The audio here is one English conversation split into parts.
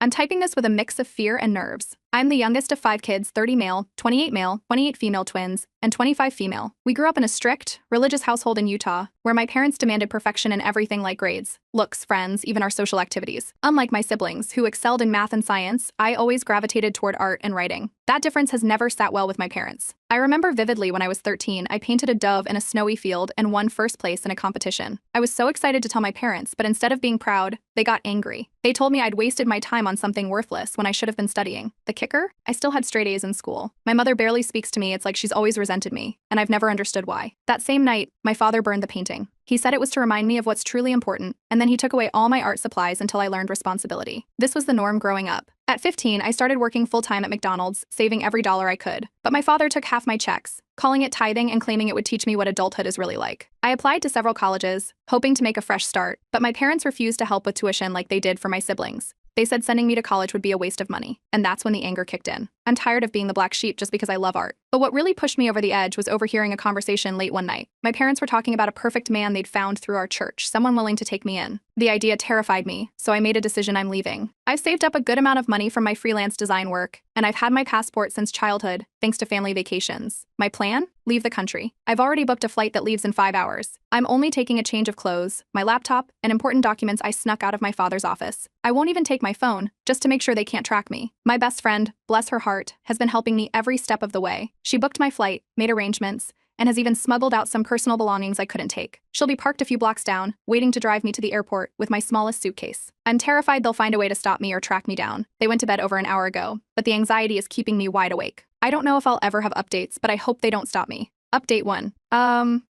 I'm typing this with a mix of fear and nerves. I'm the youngest of 5 kids, 30 male, 28 female twins, and 25 female. We grew up in a strict, religious household in Utah, where my parents demanded perfection in everything like grades, looks, friends, even our social activities. Unlike my siblings, who excelled in math and science, I always gravitated toward art and writing. That difference has never sat well with my parents. I remember vividly when I was 13, I painted a dove in a snowy field and won first place in a competition. I was so excited to tell my parents, but instead of being proud, they got angry. They told me I'd wasted my time on something worthless when I should have been studying. The kicker? I still had straight A's in school. My mother barely speaks to me, it's like she's always resented me, and I've never understood why. That same night, my father burned the painting. He said it was to remind me of what's truly important, and then he took away all my art supplies until I learned responsibility. This was the norm growing up. At 15, I started working full-time at McDonald's, saving every dollar I could. But my father took half my checks, calling it tithing and claiming it would teach me what adulthood is really like. I applied to several colleges, hoping to make a fresh start, but my parents refused to help with tuition like they did for my siblings. They said sending me to college would be a waste of money, and that's when the anger kicked in. I'm tired of being the black sheep just because I love art. But what really pushed me over the edge was overhearing a conversation late one night. My parents were talking about a perfect man they'd found through our church, someone willing to take me in. The idea terrified me, so I made a decision: I'm leaving. I've saved up a good amount of money from my freelance design work, and I've had my passport since childhood, thanks to family vacations. My plan? Leave the country. I've already booked a flight that leaves in 5 hours. I'm only taking a change of clothes, my laptop, and important documents I snuck out of my father's office. I won't even take my phone, just to make sure they can't track me. My best friend, bless her heart, has been helping me every step of the way. She booked my flight, made arrangements, and has even smuggled out some personal belongings I couldn't take. She'll be parked a few blocks down, waiting to drive me to the airport with my smallest suitcase. I'm terrified they'll find a way to stop me or track me down. They went to bed over an hour ago, but the anxiety is keeping me wide awake. I don't know if I'll ever have updates, but I hope they don't stop me. Update 1.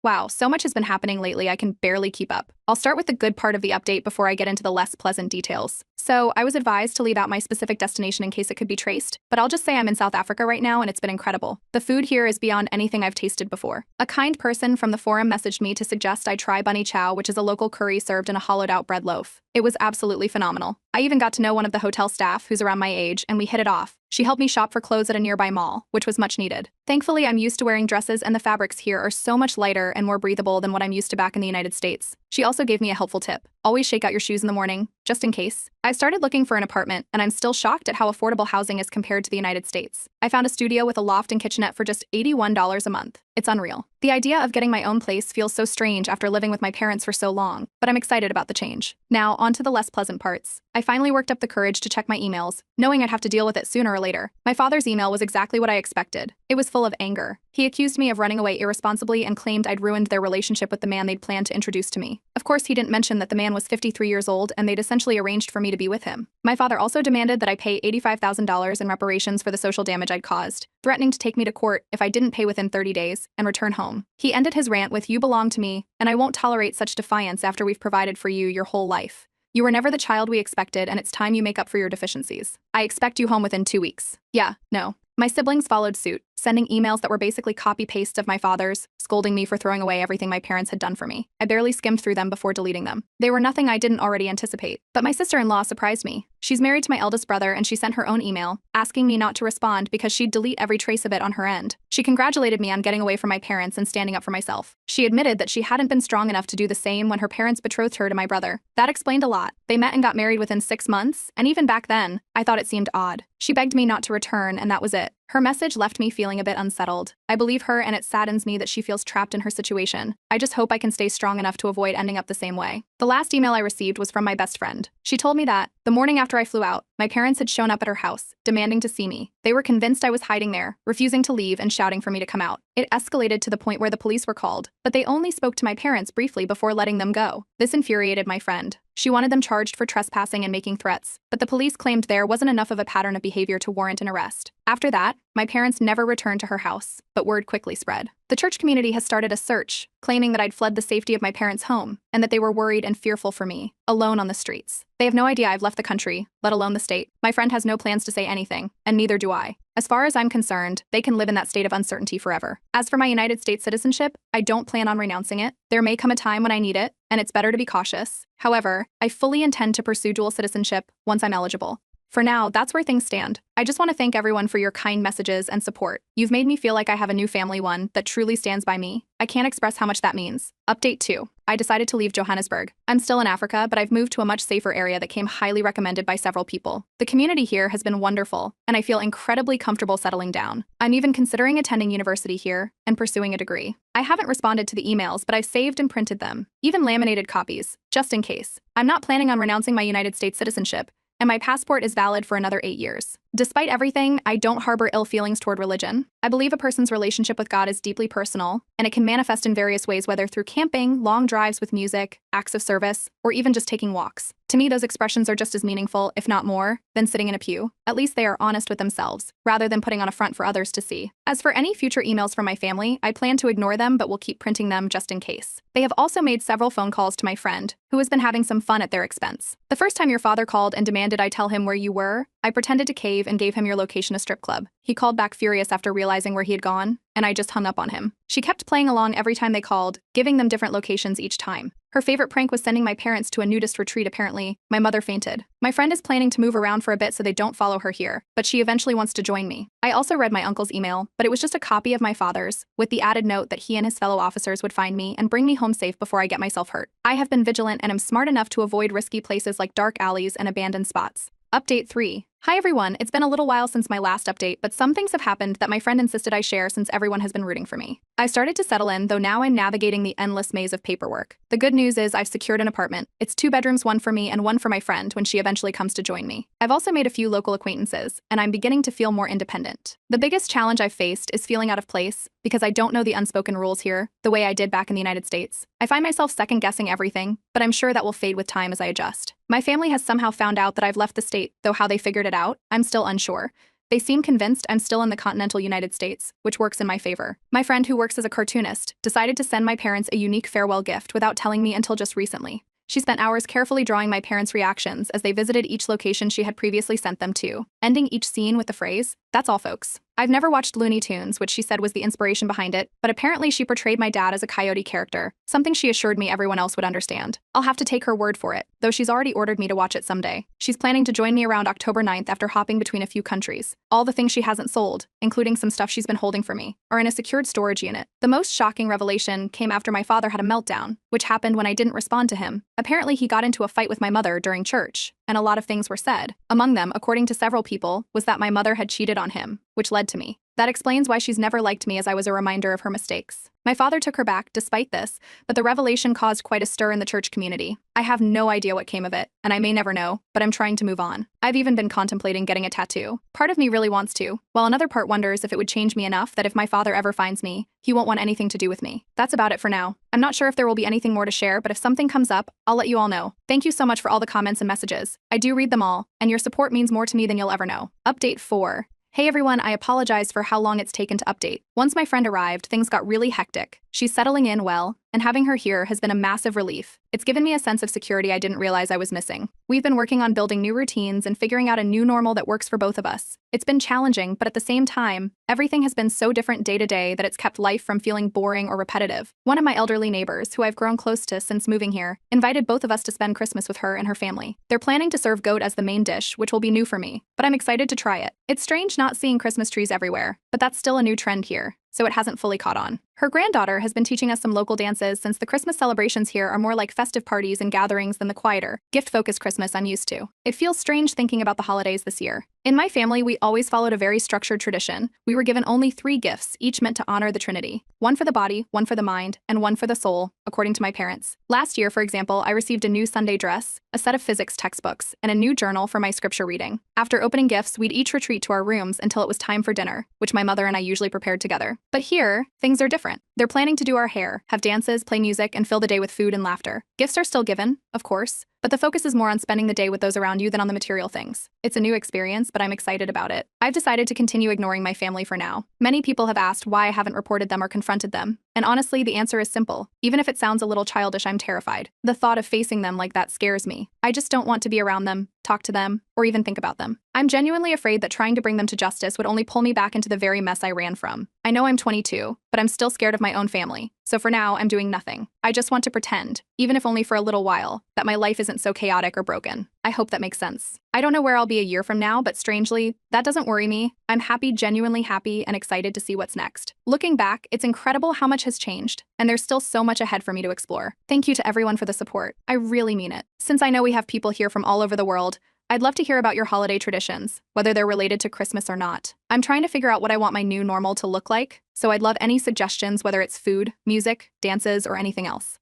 Wow, so much has been happening lately I can barely keep up. I'll start with the good part of the update before I get into the less pleasant details. So, I was advised to leave out my specific destination in case it could be traced, but I'll just say I'm in South Africa right now and it's been incredible. The food here is beyond anything I've tasted before. A kind person from the forum messaged me to suggest I try bunny chow, which is a local curry served in a hollowed-out bread loaf. It was absolutely phenomenal. I even got to know one of the hotel staff who's around my age, and we hit it off. She helped me shop for clothes at a nearby mall, which was much needed. Thankfully, I'm used to wearing dresses, and the fabrics here are so much lighter and more breathable than what I'm used to back in the United States. She also gave me a helpful tip: always shake out your shoes in the morning, just in case. I started looking for an apartment, and I'm still shocked at how affordable housing is compared to the United States. I found a studio with a loft and kitchenette for just $81 a month. It's unreal. The idea of getting my own place feels so strange after living with my parents for so long, but I'm excited about the change. Now, on to the less pleasant parts. I finally worked up the courage to check my emails, knowing I'd have to deal with it sooner or later. My father's email was exactly what I expected. It was full of anger. He accused me of running away irresponsibly and claimed I'd ruined their relationship with the man they'd planned to introduce to me. Of course, he didn't mention that the man was 53 years old and they'd essentially arranged for me to be with him. My father also demanded that I pay $85,000 in reparations for the social damage I'd caused, threatening to take me to court if I didn't pay within 30 days and return home. He ended his rant with, "You belong to me, and I won't tolerate such defiance after we've provided for you your whole life. You were never the child we expected, and it's time you make up for your deficiencies. I expect you home within 2 weeks." Yeah, no. My siblings followed suit, sending emails that were basically copy-pastes of my father's, scolding me for throwing away everything my parents had done for me. I barely skimmed through them before deleting them. They were nothing I didn't already anticipate. But my sister-in-law surprised me. She's married to my eldest brother, and she sent her own email, asking me not to respond because she'd delete every trace of it on her end. She congratulated me on getting away from my parents and standing up for myself. She admitted that she hadn't been strong enough to do the same when her parents betrothed her to my brother. That explained a lot. They met and got married within 6 months, and even back then, I thought it seemed odd. She begged me not to return, and that was it. Her message left me feeling a bit unsettled. I believe her, and it saddens me that she feels trapped in her situation. I just hope I can stay strong enough to avoid ending up the same way. The last email I received was from my best friend. She told me that, the morning after I flew out, my parents had shown up at her house, demanding to see me. They were convinced I was hiding there, refusing to leave and shouting for me to come out. It escalated to the point where the police were called, but they only spoke to my parents briefly before letting them go. This infuriated my friend. She wanted them charged for trespassing and making threats, but the police claimed there wasn't enough of a pattern of behavior to warrant an arrest. After that, my parents never returned to her house, but word quickly spread. The church community has started a search, claiming that I'd fled the safety of my parents' home, and that they were worried and fearful for me, alone on the streets. They have no idea I've left the country, let alone the state. My friend has no plans to say anything, and neither do I. As far as I'm concerned, they can live in that state of uncertainty forever. As for my United States citizenship, I don't plan on renouncing it. There may come a time when I need it, and it's better to be cautious. However, I fully intend to pursue dual citizenship once I'm eligible. For now, that's where things stand. I just want to thank everyone for your kind messages and support. You've made me feel like I have a new family, one that truly stands by me. I can't express how much that means. Update 2. I decided to leave Johannesburg. I'm still in Africa, but I've moved to a much safer area that came highly recommended by several people. The community here has been wonderful, and I feel incredibly comfortable settling down. I'm even considering attending university here and pursuing a degree. I haven't responded to the emails, but I've saved and printed them, even laminated copies, just in case. I'm not planning on renouncing my United States citizenship, and my passport is valid for another 8 years. Despite everything, I don't harbor ill feelings toward religion. I believe a person's relationship with God is deeply personal, and it can manifest in various ways, whether through camping, long drives with music, acts of service, or even just taking walks. To me, those expressions are just as meaningful, if not more, than sitting in a pew. At least they are honest with themselves, rather than putting on a front for others to see. As for any future emails from my family, I plan to ignore them, but will keep printing them just in case. They have also made several phone calls to my friend, who has been having some fun at their expense. The first time your father called and demanded I tell him where you were, I pretended to cave and gave him your location, a strip club. He called back furious after realizing where he had gone, and I just hung up on him. She kept playing along every time they called, giving them different locations each time. Her favorite prank was sending my parents to a nudist retreat. Apparently, my mother fainted. My friend is planning to move around for a bit so they don't follow her here, but she eventually wants to join me. I also read my uncle's email, but it was just a copy of my father's, with the added note that he and his fellow officers would find me and bring me home safe before I get myself hurt. I have been vigilant and am smart enough to avoid risky places like dark alleys and abandoned spots. Update 3. Hi everyone, it's been a little while since my last update, but some things have happened that my friend insisted I share since everyone has been rooting for me. I started to settle in, though now I'm navigating the endless maze of paperwork. The good news is I've secured an apartment. It's 2 bedrooms, one for me and one for my friend when she eventually comes to join me. I've also made a few local acquaintances, and I'm beginning to feel more independent. The biggest challenge I've faced is feeling out of place, because I don't know the unspoken rules here, the way I did back in the United States. I find myself second-guessing everything, but I'm sure that will fade with time as I adjust. My family has somehow found out that I've left the state, though how they figured it out, I'm still unsure. They seem convinced I'm still in the continental United States, which works in my favor. My friend, who works as a cartoonist, decided to send my parents a unique farewell gift without telling me until just recently. She spent hours carefully drawing my parents' reactions as they visited each location she had previously sent them to, ending each scene with the phrase, "That's all, folks." I've never watched Looney Tunes, which she said was the inspiration behind it, but apparently she portrayed my dad as a coyote character, something she assured me everyone else would understand. I'll have to take her word for it, though she's already ordered me to watch it someday. She's planning to join me around October 9th after hopping between a few countries. All the things she hasn't sold, including some stuff she's been holding for me, are in a secured storage unit. The most shocking revelation came after my father had a meltdown, which happened when I didn't respond to him. Apparently he got into a fight with my mother during church, and a lot of things were said. Among them, according to several people, was that my mother had cheated on him, which led to me. That explains why she's never liked me, as I was a reminder of her mistakes. My father took her back despite this, but the revelation caused quite a stir in the church community. I have no idea what came of it, and I may never know, but I'm trying to move on. I've even been contemplating getting a tattoo. Part of me really wants to, while another part wonders if it would change me enough that if my father ever finds me, he won't want anything to do with me. That's about it for now. I'm not sure if there will be anything more to share, but if something comes up, I'll let you all know. Thank you so much for all the comments and messages. I do read them all, and your support means more to me than you'll ever know. Update 4. Hey everyone, I apologize for how long it's taken to update. Once my friend arrived, things got really hectic. She's settling in well, and having her here has been a massive relief. It's given me a sense of security I didn't realize I was missing. We've been working on building new routines and figuring out a new normal that works for both of us. It's been challenging, but at the same time, everything has been so different day to day that it's kept life from feeling boring or repetitive. One of my elderly neighbors, who I've grown close to since moving here, invited both of us to spend Christmas with her and her family. They're planning to serve goat as the main dish, which will be new for me, but I'm excited to try it. It's strange not seeing Christmas trees everywhere, but that's still a new trend here, so it hasn't fully caught on. Her granddaughter has been teaching us some local dances, since the Christmas celebrations here are more like festive parties and gatherings than the quieter, gift-focused Christmas I'm used to. It feels strange thinking about the holidays this year. In my family, we always followed a very structured tradition. We were given only 3 gifts, each meant to honor the Trinity. One for the body, one for the mind, and one for the soul, according to my parents. Last year, for example, I received a new Sunday dress, a set of physics textbooks, and a new journal for my scripture reading. After opening gifts, we'd each retreat to our rooms until it was time for dinner, which my mother and I usually prepared together. But here, things are different. They're planning to do our hair, have dances, play music, and fill the day with food and laughter. Gifts are still given, of course, but the focus is more on spending the day with those around you than on the material things. It's a new experience, but I'm excited about it. I've decided to continue ignoring my family for now. Many people have asked why I haven't reported them or confronted them, and honestly, the answer is simple. Even if it sounds a little childish, I'm terrified. The thought of facing them like that scares me. I just don't want to be around them, talk to them, or even think about them. I'm genuinely afraid that trying to bring them to justice would only pull me back into the very mess I ran from. I know I'm 22, but I'm still scared of my own family. So for now, I'm doing nothing. I just want to pretend, even if only for a little while, that my life isn't so chaotic or broken. I hope that makes sense. I don't know where I'll be a year from now, but strangely, that doesn't worry me. I'm happy, genuinely happy, and excited to see what's next. Looking back, it's incredible how much has changed, and there's still so much ahead for me to explore. Thank you to everyone for the support. I really mean it. Since I know we have people here from all over the world, I'd love to hear about your holiday traditions, whether they're related to Christmas or not. I'm trying to figure out what I want my new normal to look like, so I'd love any suggestions, whether it's food, music, dances, or anything else.